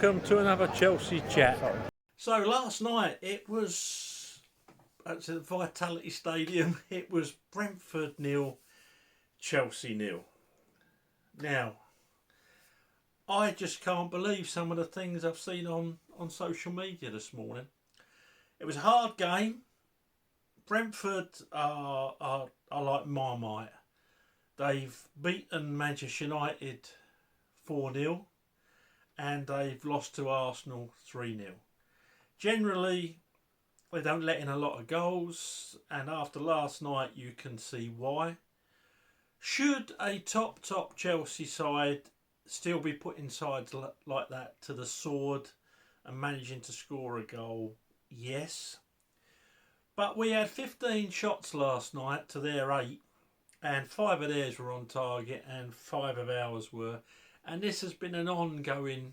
welcome to another Chelsea chat. So last night it was at the Vitality Stadium. It was Brentford 0, Chelsea 0. Now, I just can't believe some of the things I've seen on social media this morning. It was a hard game. Brentford are like Marmite. They've beaten Manchester United 4-0 and they've lost to Arsenal 3-0. Generally, they don't let in a lot of goals, and after last night you can see why. Should a top Chelsea side still be putting sides like that to the sword and managing to score a goal? Yes. But we had 15 shots last night to their 8, and 5 of theirs were on target and 5 of ours were. And this has been an ongoing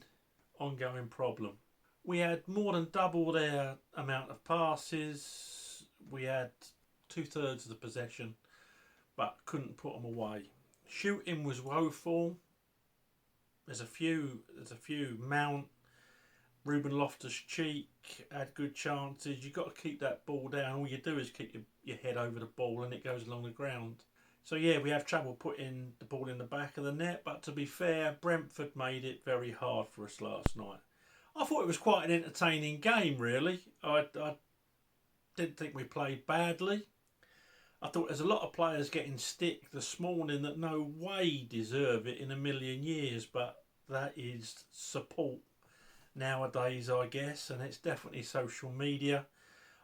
problem. We had more than double their amount of passes. We had 2/3 of the possession, but couldn't put them away. Shooting was woeful. There's a few. Mount, Ruben Loftus-Cheek had good chances. You've got to keep that ball down. All you do is keep your head over the ball and it goes along the ground. So yeah, we have trouble putting the ball in the back of the net. But to be fair, Brentford made it very hard for us last night. I thought it was quite an entertaining game, really. I didn't think we played badly. I thought there's a lot of players getting stick this morning that no way deserve it in a million years, but that is support nowadays, I guess, and it's definitely social media.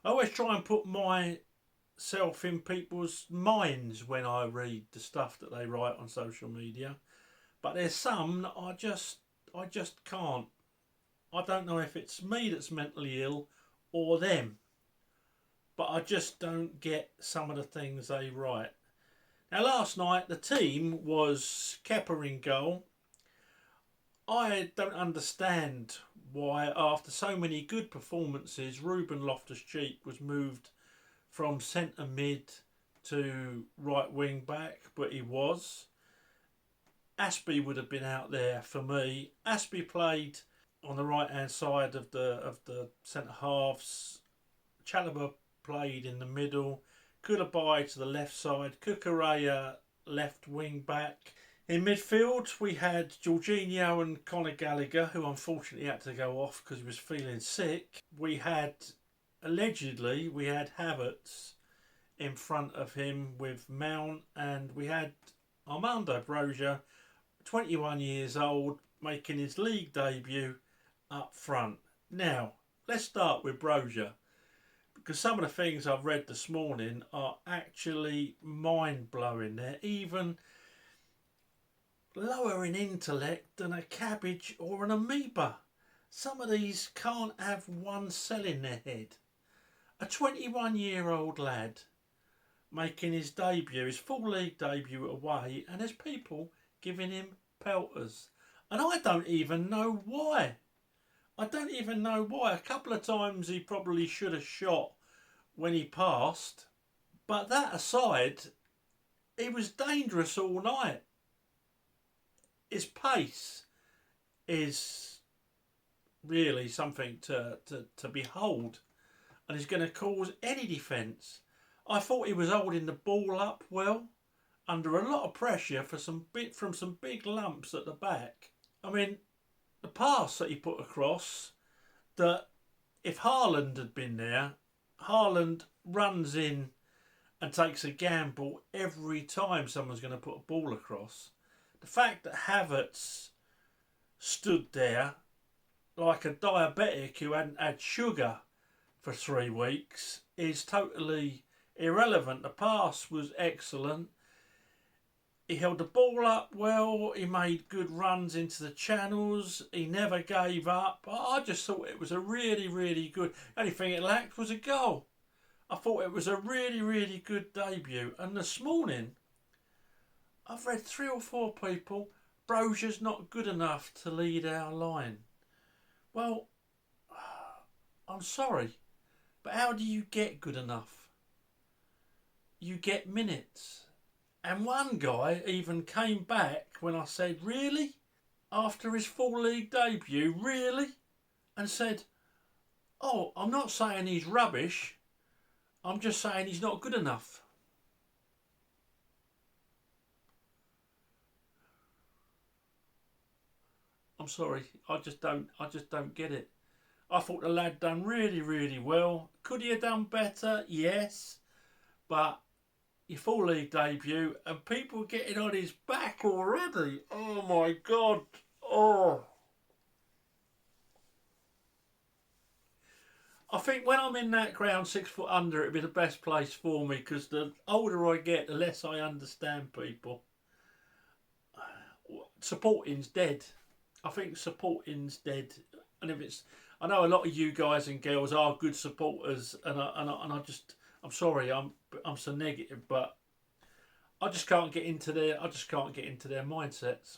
I always try and put myself in people's minds when I read the stuff that they write on social media, but there's some that I just can't. I don't know if it's me that's mentally ill or them, but I just don't get some of the things they write. Now last night the team was Kepa in goal. I don't understand why after so many good performances Ruben Loftus-Cheek was moved from centre mid to right wing back, but he was. Aspie would have been out there for me. Aspie played on the right hand side of the centre halves. Chalobah played in the middle. Koulibaly to the left side. Cucurella left wing back. In midfield we had Jorginho and Conor Gallagher, who unfortunately had to go off because he was feeling sick. We had Havertz in front of him with Mount, and we had Armando Broja, 21 years old, making his league debut up front. Now, let's start with Broja, because some of the things I've read this morning are actually mind-blowing. They're even lower in intellect than a cabbage or an amoeba. Some of these can't have one cell in their head. A 21-year-old lad making his debut, his full league debut away, and there's people giving him pelters. And I don't even know why. A couple of times he probably should have shot when he passed. But that aside, he was dangerous all night. His pace is really something to behold, and is going to cause any defence. I thought he was holding the ball up well, under a lot of pressure from some big lumps at the back. I mean, the pass that he put across, that if Haaland had been there, Haaland runs in and takes a gamble every time someone's going to put a ball across. The fact that Havertz stood there like a diabetic who hadn't had sugar for 3 weeks is totally irrelevant. The pass was excellent. He held the ball up well. He made good runs into the channels. He never gave up. I just thought it was a really, really good. The only thing it lacked was a goal. I thought it was a really, really good debut. And this morning, I've read 3 or 4 people, Broja's not good enough to lead our line. Well, I'm sorry, but how do you get good enough? You get minutes. And one guy even came back when I said, really? after his full league debut, really? And said, oh, I'm not saying he's rubbish, I'm just saying he's not good enough. I'm sorry, I just don't get it. I thought the lad done really, really well. Could he have done better? Yes. But your full league debut and people getting on his back already. Oh my God. Oh. I think when I'm in that ground 6 foot under, it'd be the best place for me because the older I get, the less I understand people. Supporting's dead. I think supporting's dead. And if it's, I know a lot of you guys and girls are good supporters, I'm sorry, I'm so negative, but I just can't get into their mindsets.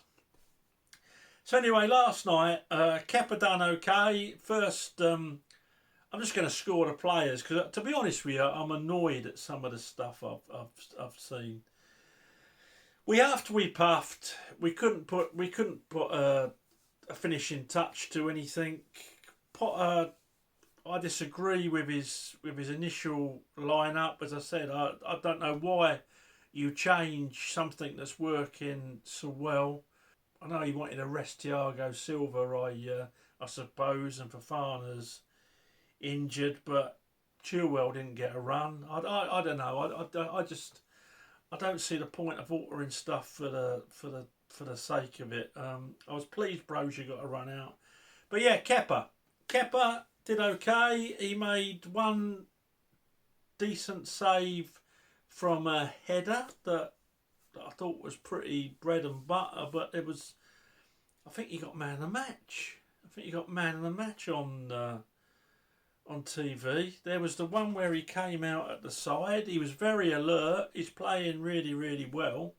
So anyway, last night, Kepa done okay. First, I'm just going to score the players because, to be honest with you, I'm annoyed at some of the stuff I've seen. After we puffed, we couldn't put a finishing touch to anything. Potter, I disagree with his initial lineup. As I said, I don't know why you change something that's working so well. I know he wanted to rest Thiago Silva, I suppose, and Fofana's injured, but Chilwell didn't get a run. I don't know. I don't see the point of altering stuff for the sake of it. I was pleased Broja got a run out, but yeah, Kepa did okay. He made one decent save from a header that I thought was pretty bread and butter, but I think he got man of the match. On TV. There was the one where he came out at the side. He was very alert. He's playing really, really well.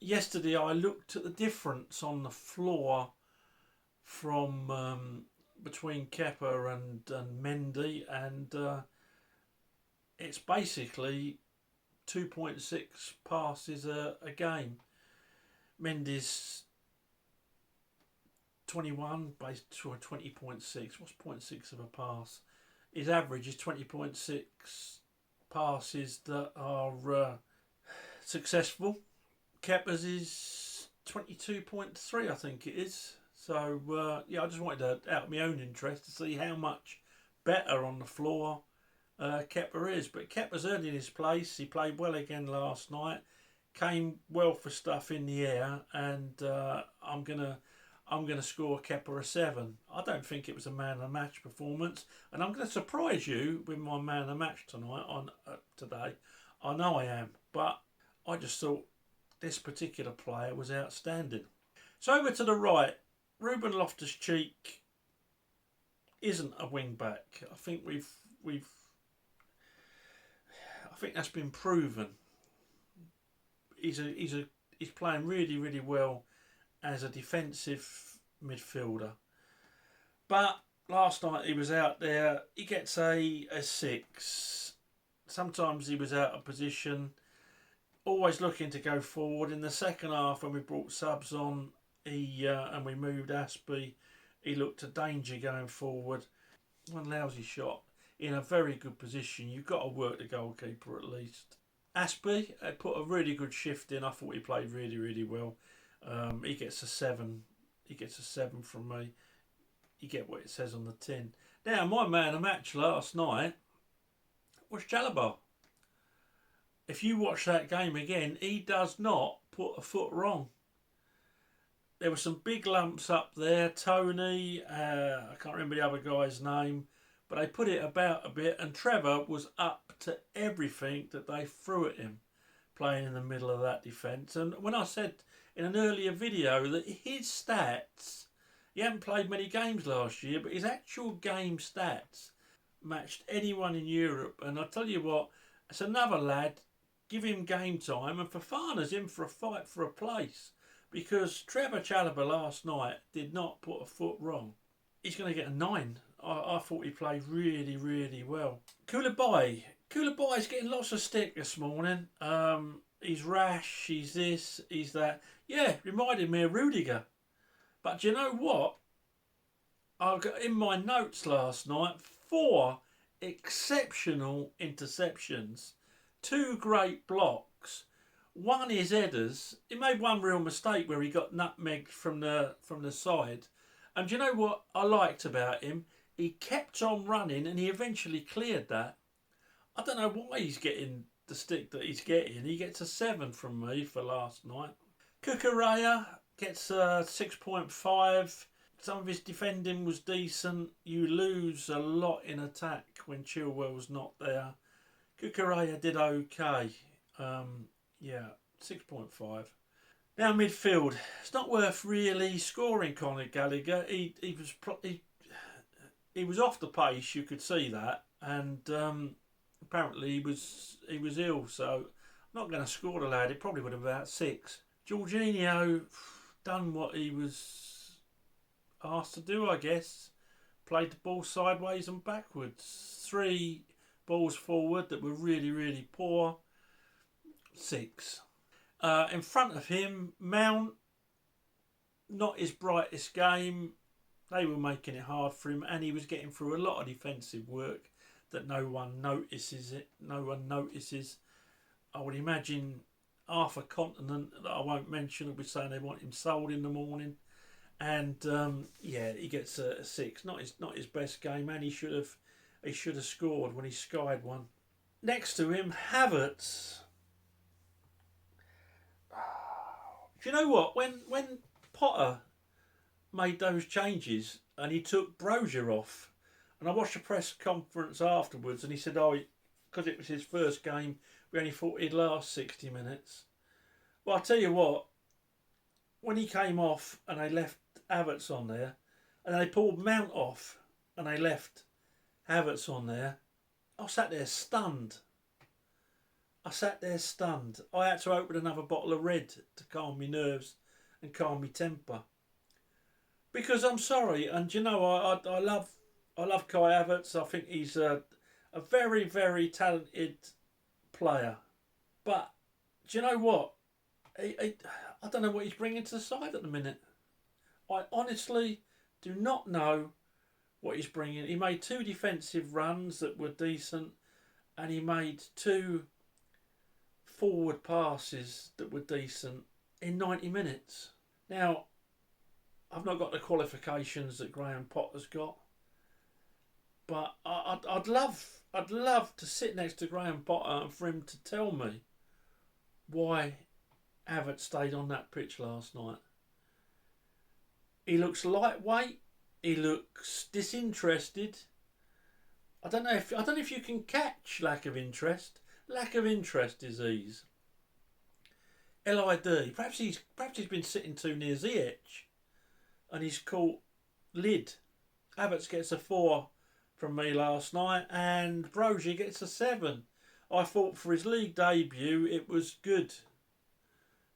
Yesterday I looked at the difference on the floor from between Kepa and Mendy, and it's basically 2.6 passes a game. Mendy's 21 based to a 20.6. What's 0.6 of a pass? His average is 20.6 passes that are successful. Kepa's is 22.3, I think it is. So yeah, I just wanted to, out of my own interest, to see how much better on the floor Kepa is. But Kepa's earning his place. He played well again last night. Came well for stuff in the air, and I'm gonna score Kepa a 7. I don't think it was a man of the match performance, and I'm going to surprise you with my man of the match tonight today. I know I am, but I just thought this particular player was outstanding. So over to the right, Ruben Loftus-Cheek isn't a wing back. I think I think that's been proven. He's playing really, really well as a defensive midfielder. But last night he was out there. He gets a 6. Sometimes he was out of position. Always looking to go forward. In the second half, when we brought subs on, and we moved Aspie, he looked a danger going forward. One lousy shot in a very good position. You've got to work the goalkeeper at least. Aspie put a really good shift in. I thought he played really, really well. He gets a 7. He gets a 7 from me. You get what it says on the tin. Now, my man of the match last night was Chalobah. If you watch that game again, he does not put a foot wrong. There were some big lumps up there. Tony, I can't remember the other guy's name, but they put it about a bit, and Trevor was up to everything that they threw at him, playing in the middle of that defence. And when I said in an earlier video that his stats, he hadn't played many games last year, but his actual game stats matched anyone in Europe. And I tell you what, it's another lad, give him game time, and Fofana's in for a fight for a place, because Trevor Chalobah last night did not put a foot wrong. He's going to get a 9. I thought he played really, really well. Koulibaly's getting lots of stick this morning. He's rash, he's this, he's that. Yeah, reminded me of Rudiger. But do you know what? I got in my notes last night 4 exceptional interceptions, 2 great blocks. One is headers. He made one real mistake where he got nutmegged from the side. And do you know what I liked about him? He kept on running and he eventually cleared that. I don't know why he's getting the stick that he's getting. He gets a 7 from me for last night. Cucurella gets a 6.5. Some of his defending was decent. You lose a lot in attack when Chilwell's not there. Cucurella did okay. Yeah, 6.5. Now midfield, it's not worth really scoring Conor Gallagher. He was off the pace. You could see that, and apparently he was ill. So I'm not going to score the lad. It probably would have been about 6. Jorginho done what he was asked to do, I guess. Played the ball sideways and backwards. 3 balls forward that were really, really poor. 6. In front of him, Mount, not his brightest game. They were making it hard for him, and he was getting through a lot of defensive work that no one notices. I would imagine half a continent that I won't mention will be saying they want him sold in the morning. And yeah, he gets a 6. Not his best game, and he should have scored when he skied one. Next to him, Havertz. Do you know what? When Potter made those changes and he took Broja off, and I watched a press conference afterwards, and he said, "Oh, because it was his first game, we only thought he'd last 60 minutes." Well, I tell you what, when he came off and they left Havertz on there, and they pulled Mount off and they left Havertz on there, I sat there stunned. I had to open another bottle of red to calm my nerves and calm my temper. Because I'm sorry, and you know, I love Kai Havertz. I think he's a very, very talented player. But do you know what? I don't know what he's bringing to the side at the minute. I honestly do not know what he's bringing. He made 2 defensive runs that were decent, and he made 2 forward passes that were decent in 90 minutes. Now, I've not got the qualifications that Graham Potter's got, but I'd love to sit next to Graham Potter and for him to tell me why Havertz stayed on that pitch last night. He looks lightweight. He looks disinterested. I don't know if you can catch lack of interest. Lack of interest disease. LID. Perhaps he's been sitting too near Ziyech, and he's caught lid. Havertz gets a 4 from me last night, and Broja gets a 7. I thought for his league debut it was good.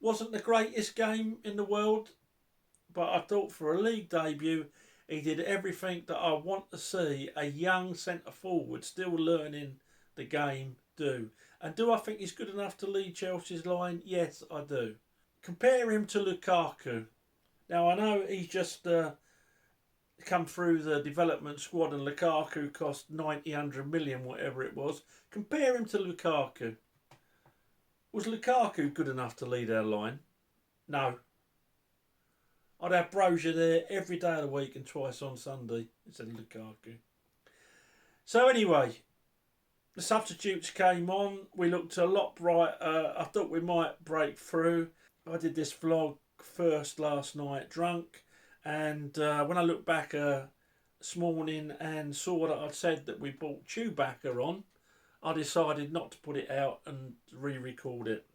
Wasn't the greatest game in the world, but I thought for a league debut he did everything that I want to see a young centre forward still learning the game do. And do I think he's good enough to lead Chelsea's line? Yes, I do. Compare him to Lukaku. Now, I know he's just come through the development squad and Lukaku cost 100 million, whatever it was. Compare him to Lukaku. Was Lukaku good enough to lead our line? No. I'd have Broja there every day of the week and twice on Sunday instead of Lukaku. So anyway, the substitutes came on. We looked a lot brighter. I thought we might break through. I did this vlog first last night drunk, and when I looked back this morning and saw that I'd said that we brought Chewbacca on, I decided not to put it out and re-record it.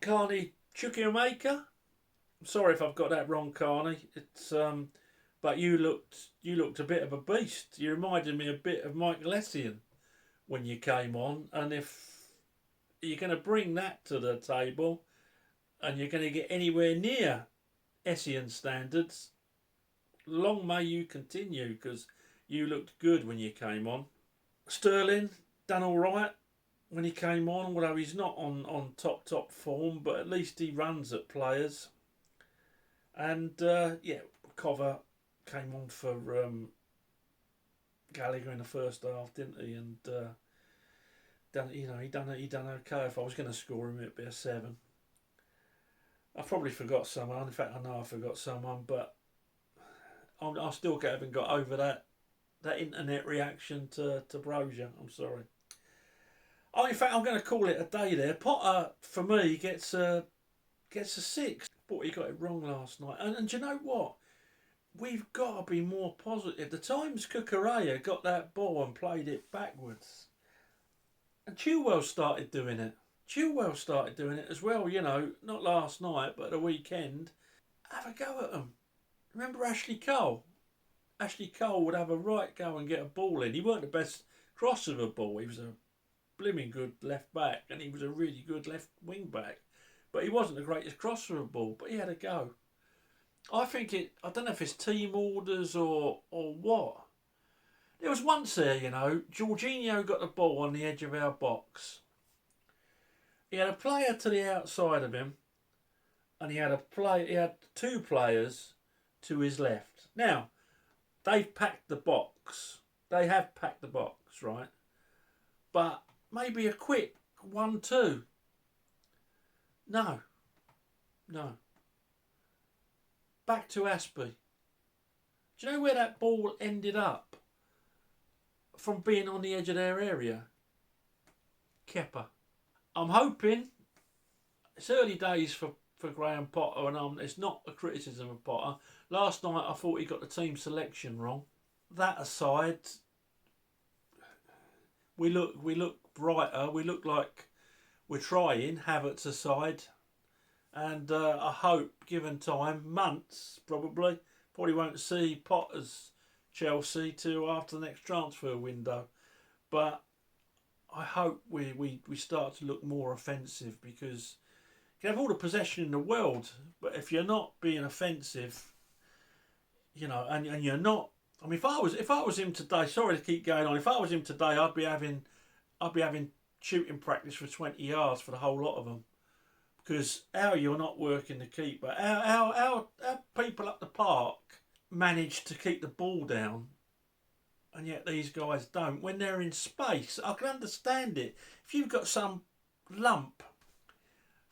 Carney Chukwuemeka. I'm sorry if I've got that wrong, Carney. It's but you looked a bit of a beast. You reminded me a bit of Mike Lessian when you came on, and if you're going to bring that to the table and you're going to get anywhere near Essien standards, long may you continue, because you looked good when you came on. Sterling done all right when he came on, although he's not on top form, but at least he runs at players. And yeah, Cover came on for Gallagher in the first half, didn't he? And he done okay. If I was going to score him, it'd be a 7. I probably forgot someone. In fact, I know I forgot someone, but I still haven't got over that internet reaction to Broja. I'm sorry. Oh, in fact, I'm going to call it a day there. Potter, for me, gets a 6. But he got it wrong last night. And do you know what? We've got to be more positive. The times Cucurella got that ball and played it backwards. And Chilwell started doing it. Chilwell started doing it as well, not last night, but the weekend. Have a go at them. Remember Ashley Cole? Ashley Cole would have a right go and get a ball in. He weren't the best cross of a ball. He was a blimmin' good left back and he was a really good left wing back. But he wasn't the greatest crosser of a ball, but he had a go. I don't know if it's team orders or what. There was once there, Jorginho got the ball on the edge of our box. He had a player to the outside of him, and he had 2 players to his left. Now, they've packed the box. They have packed the box, right? But maybe a quick 1-2. No. Back to Aspie. Do you know where that ball ended up? From being on the edge of their area? Kepa. I'm hoping, it's early days for Graham Potter, and it's not a criticism of Potter. Last night I thought he got the team selection wrong. That aside, we look brighter. We look like we're trying, Havertz aside. And I hope, given time, months probably won't see Potter's Chelsea till after the next transfer window. But I hope we start to look more offensive, because you can have all the possession in the world, but if you're not being offensive, and you're not. I mean, if I was him today, sorry to keep going on. If I was him today, I'd be having shooting practice for 20 yards for the whole lot of them, because how you're not working the keeper, how people up the park manage to keep the ball down. And yet these guys don't. When they're in space, I can understand it. If you've got some lump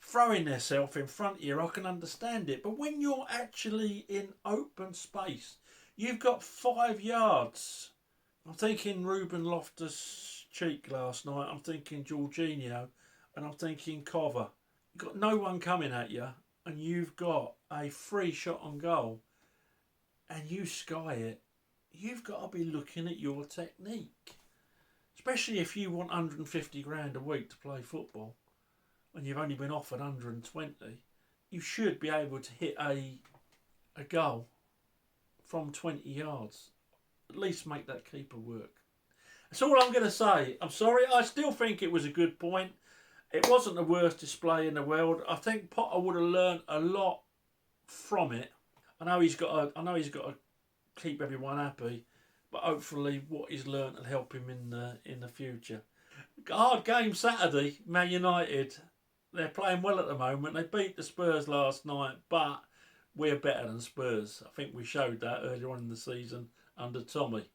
throwing themselves in front of you, I can understand it. But when you're actually in open space, you've got 5 yards. I'm thinking Ruben Loftus-Cheek last night. I'm thinking Jorginho. And I'm thinking Cover. You've got no one coming at you. And you've got a free shot on goal. And you sky it. You've got to be looking at your technique. Especially if you want 150 grand a week to play football and you've only been offered 120. You should be able to hit a goal from 20 yards. At least make that keeper work. That's all I'm going to say. I'm sorry, I still think it was a good point. It wasn't the worst display in the world. I think Potter would have learned a lot from it. I know he's got to keep everyone happy, but hopefully what he's learnt will help him in the future. Hard game Saturday, Man United. They're playing well at the moment. They beat the Spurs last night, but we're better than Spurs. I think we showed that earlier on in the season under Tommy.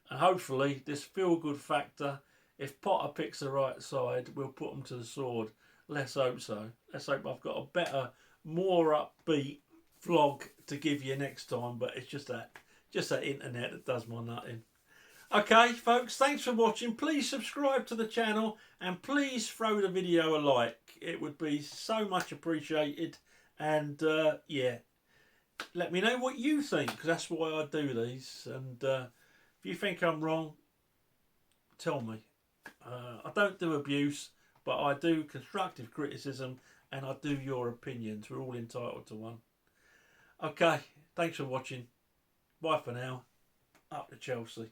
And hopefully this feel-good factor, if Potter picks the right side, we'll put them to the sword. Let's hope so. Let's hope I've got a better, more upbeat vlog to give you next time, but it's just that internet that does my nutting. Okay, folks, thanks for watching. Please subscribe to the channel and please throw the video a like. It would be so much appreciated. And yeah, let me know what you think, because that's why I do these. And if you think I'm wrong, tell me. I don't do abuse, but I do constructive criticism, and I do your opinions. We're all entitled to one. Okay, thanks for watching. Bye for now. Up to Chelsea.